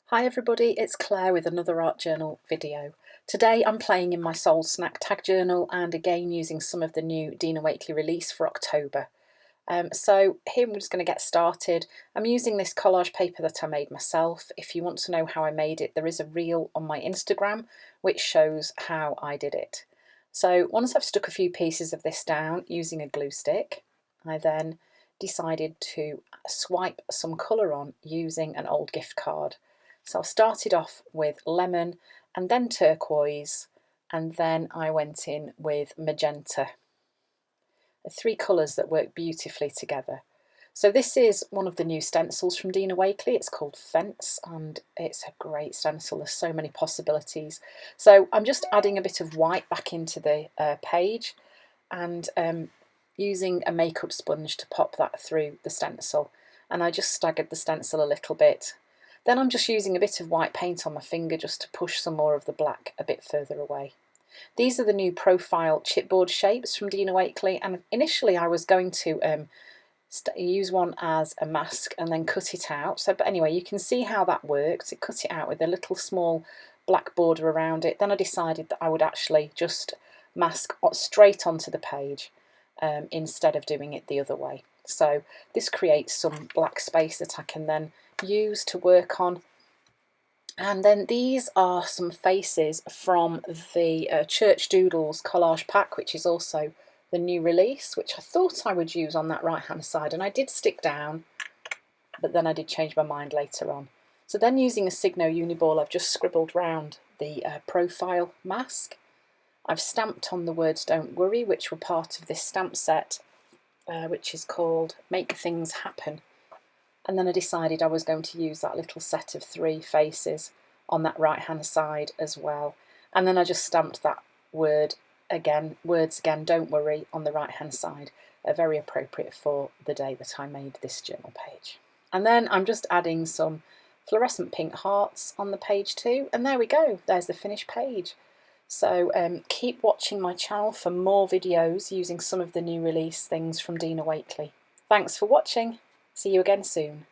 Hi everybody, it's Claire with another art journal video. Today I'm playing in my Soul Snack tag journal and again using some of the new Dina Wakley release for October. So here we're just going to get started. I'm using this collage paper that I made myself. If you want to know how I made it, there is a reel on my Instagram which shows how I did it. So once I've stuck a few pieces of this down using a glue stick, I then decided to swipe some colour on using an old gift card. So I started off with lemon and then turquoise, and then I went in with magenta. The three colours that work beautifully together. So this is one of the new stencils from Dina Wakley. It's called Fence and it's a great stencil. There's so many possibilities. So I'm just adding a bit of white back into the page and using a makeup sponge to pop that through the stencil. And I just staggered the stencil a little bit. Then I'm just using a bit of white paint on my finger just to push some more of the black a bit further away. These are the new profile chipboard shapes from Dina Wakley, and initially I was going to use one as a mask and then cut it out. But anyway, you can see how that works. It cut it out with a little small black border around it. Then I decided that I would actually just mask straight onto the page instead of doing it the other way. So this creates some black space that I can then use to work on. And then these are some faces from the Church Doodles collage pack, which is also the new release, which I thought I would use on that right hand side, and I did stick down, but then I did change my mind later on. So then using a Signo Uniball, I've just scribbled round the profile mask. I've stamped on the words "Don't Worry," which were part of this stamp set, which is called Make Things Happen. And then I decided I was going to use that little set of three faces on that right hand side as well. And then I just stamped that words again, "Don't Worry" on the right hand side, very appropriate for the day that I made this journal page. And then I'm just adding some fluorescent pink hearts on the page too, and there we go, there's the finished page. So keep watching my channel for more videos using some of the new release things from Dina Wakley. Thanks for watching. See you again soon.